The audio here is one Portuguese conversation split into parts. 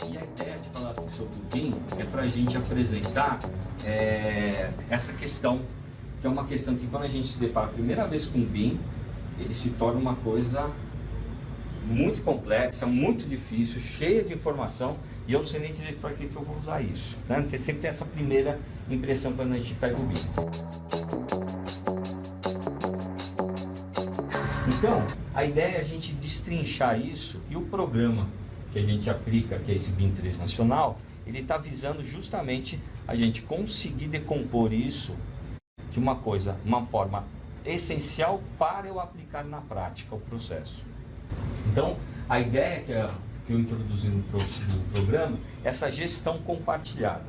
E a ideia de falar aqui sobre o BIM é para a gente apresentar essa questão, que é uma questão que quando a gente se depara a primeira vez com o BIM, ele se torna uma coisa muito complexa, muito difícil, cheia de informação, e eu não sei nem direito para que eu vou usar isso, né? Porque sempre tem essa primeira impressão quando a gente pega o BIM. Então, a ideia é a gente destrinchar isso, e o programa que a gente aplica, que é esse BIM 3 Nacional, ele está visando justamente a gente conseguir decompor isso de uma forma essencial para eu aplicar na prática o processo. Então, a ideia que eu introduzi no programa é essa gestão compartilhada.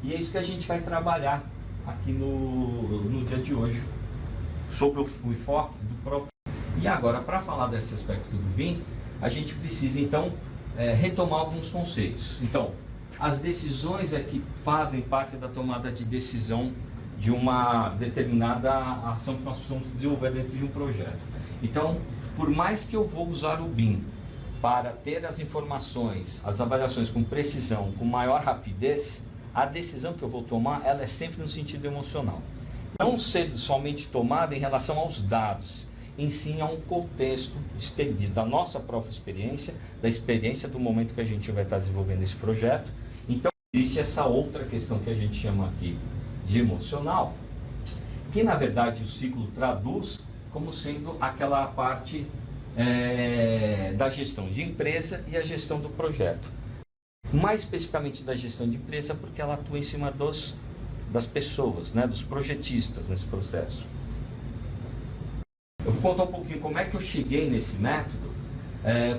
E é isso que a gente vai trabalhar aqui no dia de hoje, sobre o enfoque do próprio. E agora, para falar desse aspecto do BIM, a gente precisa, então, retomar alguns conceitos. Então, as decisões que fazem parte da tomada de decisão de uma determinada ação que nós precisamos desenvolver dentro de um projeto. Então, por mais que eu vou usar o BIM para ter as informações, as avaliações com precisão, com maior rapidez, a decisão que eu vou tomar, ela é sempre no sentido emocional. Não ser somente tomada em relação aos dados, em si a um contexto da nossa própria experiência, da experiência do momento que a gente vai estar desenvolvendo esse projeto. Então, existe essa outra questão que a gente chama aqui de emocional, que na verdade o ciclo traduz como sendo aquela parte da gestão de empresa e a gestão do projeto. Mais especificamente da gestão de empresa, porque ela atua em cima das pessoas, né, dos projetistas nesse processo. Eu vou contar um pouquinho como é que eu cheguei nesse método.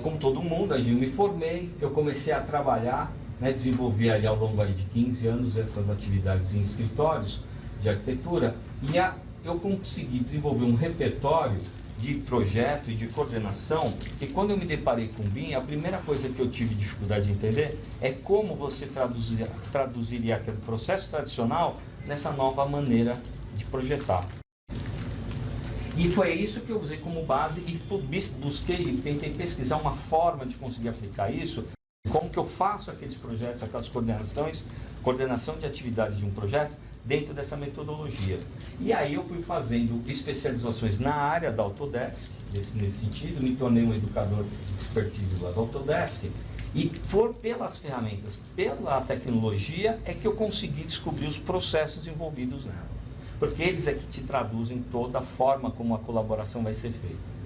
Como todo mundo, eu me formei, eu comecei a trabalhar, desenvolvi ali ao longo de 15 anos essas atividades em escritórios de arquitetura, e eu consegui desenvolver um repertório de projeto e de coordenação, e quando eu me deparei com o BIM, a primeira coisa que eu tive dificuldade de entender é como você traduziria aquele processo tradicional nessa nova maneira de projetar. E foi isso que eu usei como base e tentei pesquisar uma forma de conseguir aplicar isso, como que eu faço aqueles projetos, aquelas coordenação de atividades de um projeto dentro dessa metodologia. E aí eu fui fazendo especializações na área da Autodesk, nesse sentido, me tornei um educador de expertise lá da Autodesk, e pelas ferramentas, pela tecnologia, é que eu consegui descobrir os processos envolvidos nela. Porque eles é que te traduzem toda a forma como a colaboração vai ser feita.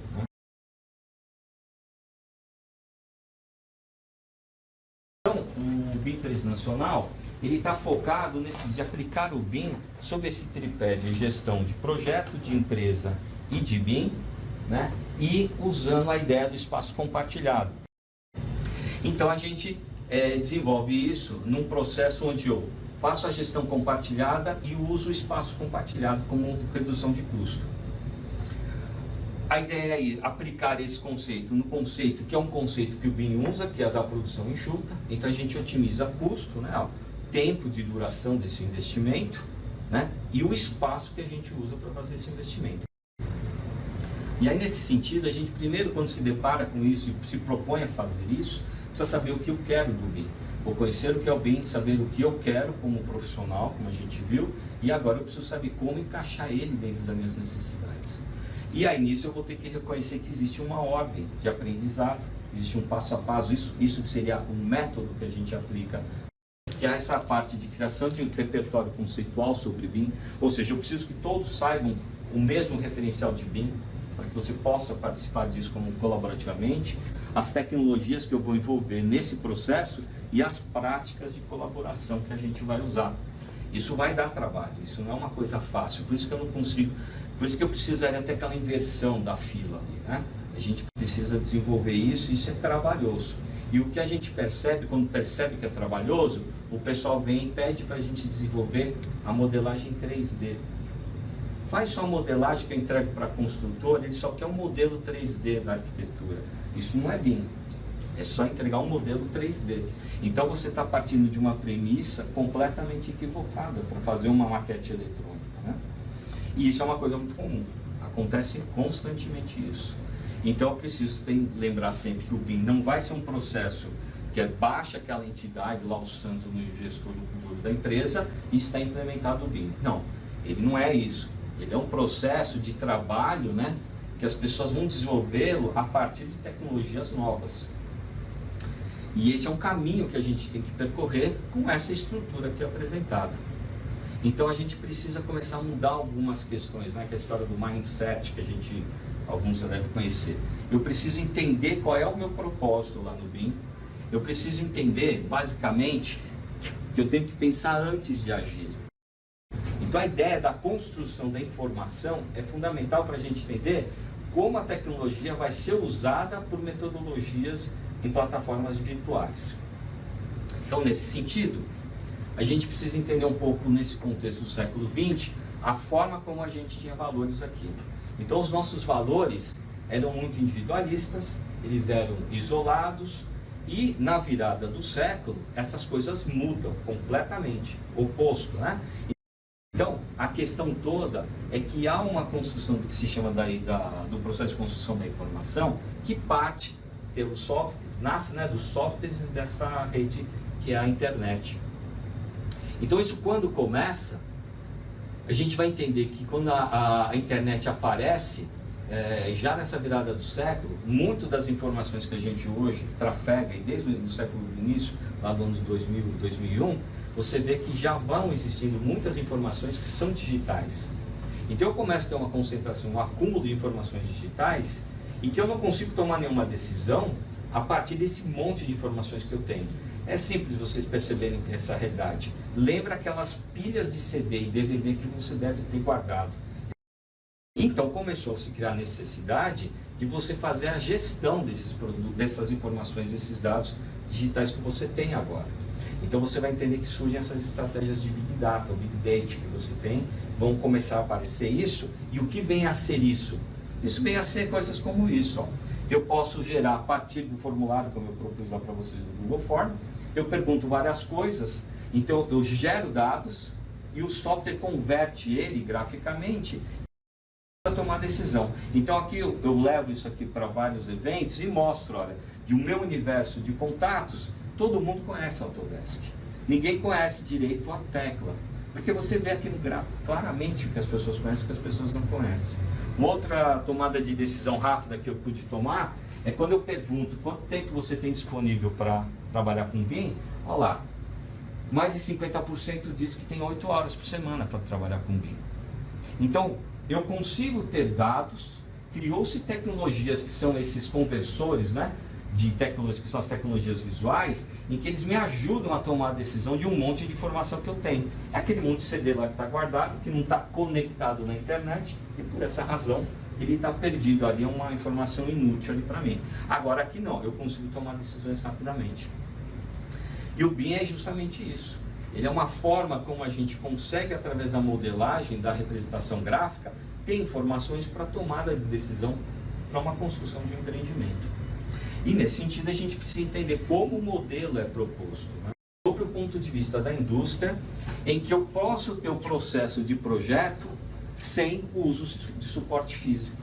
Então, o BIM 3 Nacional, ele está focado de aplicar o BIM sobre esse tripé de gestão de projeto, de empresa e de BIM, e usando a ideia do espaço compartilhado. Então, a gente desenvolve isso num processo onde eu faço a gestão compartilhada e uso o espaço compartilhado como redução de custo. A ideia é aplicar esse conceito no conceito que é um conceito que o BIM usa, que é a da produção enxuta. Então a gente otimiza custo, o tempo de duração desse investimento, e o espaço que a gente usa para fazer esse investimento. E aí nesse sentido, a gente primeiro, quando se depara com isso e se propõe a fazer isso, precisa saber o que eu quero do BIM. Vou conhecer o que é o BIM, saber o que eu quero como profissional, como a gente viu, e agora eu preciso saber como encaixar ele dentro das minhas necessidades. E aí nisso eu vou ter que reconhecer que existe uma ordem de aprendizado, existe um passo a passo, isso que seria um método que a gente aplica, que é essa parte de criação de um repertório conceitual sobre BIM, ou seja, eu preciso que todos saibam o mesmo referencial de BIM, para que você possa participar disso colaborativamente, as tecnologias que eu vou envolver nesse processo e as práticas de colaboração que a gente vai usar. Isso vai dar trabalho, isso não é uma coisa fácil, por isso que eu não consigo, por isso que eu precisaria até aquela inversão da fila ali, A gente precisa desenvolver isso é trabalhoso. E o que a gente percebe, quando percebe que é trabalhoso, o pessoal vem e pede para a gente desenvolver a modelagem 3D. Faz só a modelagem que eu entrego para a construtora, ele só quer um modelo 3D da arquitetura. Isso não é BIM, é só entregar um modelo 3D. Então você está partindo de uma premissa completamente equivocada para fazer uma maquete eletrônica, E isso é uma coisa muito comum, acontece constantemente isso. Então eu preciso lembrar sempre que o BIM não vai ser um processo que é baixa aquela entidade, lá o santo no gestor da empresa, e está implementado o BIM. Não, ele não é isso. Ele é um processo de trabalho, né, que as pessoas vão desenvolvê-lo a partir de tecnologias novas. E esse é um caminho que a gente tem que percorrer com essa estrutura aqui apresentada. Então a gente precisa começar a mudar algumas questões, né, que é a história do mindset, que alguns já devem conhecer. Eu preciso entender qual é o meu propósito lá no BIM. Eu preciso entender, basicamente, que eu tenho que pensar antes de agir. Então a ideia da construção da informação é fundamental para a gente entender como a tecnologia vai ser usada por metodologias em plataformas virtuais. Então, nesse sentido, a gente precisa entender um pouco, nesse contexto do século XX, a forma como a gente tinha valores aqui. Então, os nossos valores eram muito individualistas, eles eram isolados, e na virada do século, essas coisas mudam completamente, oposto, né? Então, a questão toda é que há uma construção do que se chama do processo de construção da informação, que parte pelos softwares, nasce, né, dos softwares dessa rede que é a internet. Então, isso quando começa, a gente vai entender que quando a internet aparece, já nessa virada do século, muito das informações que a gente hoje trafega, e desde o século do início, lá dos anos 2000 e 2001, você vê que já vão existindo muitas informações que são digitais. Então eu começo a ter uma concentração, um acúmulo de informações digitais, e que eu não consigo tomar nenhuma decisão a partir desse monte de informações que eu tenho. É simples vocês perceberem essa realidade. Lembra aquelas pilhas de CD e DVD que você deve ter guardado. Então começou a se criar a necessidade de você fazer a gestão desses produtos, dessas informações, desses dados digitais que você tem agora. Então você vai entender que surgem essas estratégias de Big Data, o Big Data que você tem, vão começar a aparecer isso. E o que vem a ser isso? Isso vem a ser coisas como isso. Ó. Eu posso gerar a partir do formulário, como eu propus lá para vocês no Google Form, eu pergunto várias coisas, então eu gero dados e o software converte ele graficamente para tomar decisão. Então aqui eu levo isso aqui para vários eventos e mostro, olha, de um meu universo de contatos, todo mundo conhece a Autodesk. Ninguém conhece direito a tecla, porque você vê aqui no gráfico claramente o que as pessoas conhecem e o que as pessoas não conhecem. Uma outra tomada de decisão rápida que eu pude tomar é quando eu pergunto quanto tempo você tem disponível para trabalhar com BIM. Olha lá, mais de 50% diz que tem 8 horas por semana para trabalhar com BIM. Então, eu consigo ter dados, criou-se tecnologias que são esses conversores, né, de tecnologias, que são as tecnologias visuais, em que eles me ajudam a tomar a decisão de um monte de informação que eu tenho. É aquele monte de CD lá que está guardado, que não está conectado na internet, e por essa razão ele está perdido ali, é uma informação inútil ali para mim. Agora aqui não, eu consigo tomar decisões rapidamente. E o BIM é justamente isso. Ele é uma forma como a gente consegue, através da modelagem, da representação gráfica, ter informações para tomada de decisão para uma construção de um empreendimento. E nesse sentido a gente precisa entender como o modelo é proposto, né? Sobre o ponto de vista da indústria, em que eu posso ter o processo de projeto sem o uso de suporte físico.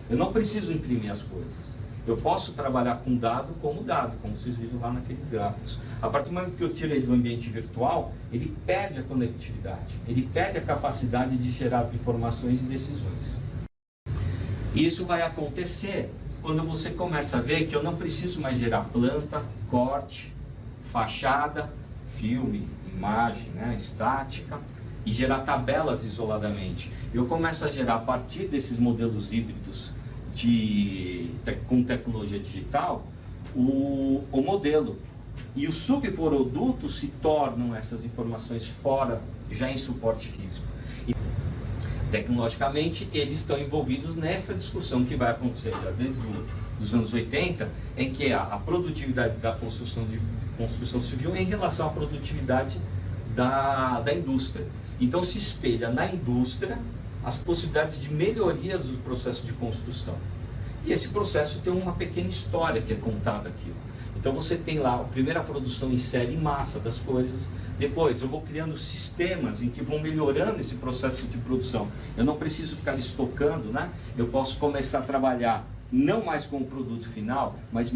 Eu não preciso imprimir as coisas. Eu posso trabalhar com dado, como vocês viram lá naqueles gráficos. A partir do momento que eu tiro ele do ambiente virtual, ele perde a conectividade, ele perde a capacidade de gerar informações e decisões. E isso vai acontecer quando você começa a ver que eu não preciso mais gerar planta, corte, fachada, filme, imagem, né, estática, e gerar tabelas isoladamente. Eu começo a gerar a partir desses modelos híbridos com tecnologia digital, o modelo. E os subprodutos se tornam essas informações fora, já em suporte físico. E, tecnologicamente, eles estão envolvidos nessa discussão que vai acontecer já desde os anos 80, em que a produtividade da construção civil em relação à produtividade da indústria. Então se espelha na indústria as possibilidades de melhorias do processo de construção. E esse processo tem uma pequena história que é contada aqui. Então você tem lá a primeira produção em série em massa das coisas, depois eu vou criando sistemas em que vão melhorando esse processo de produção. Eu não preciso ficar estocando, né? Eu posso começar a trabalhar não mais com o produto final, mas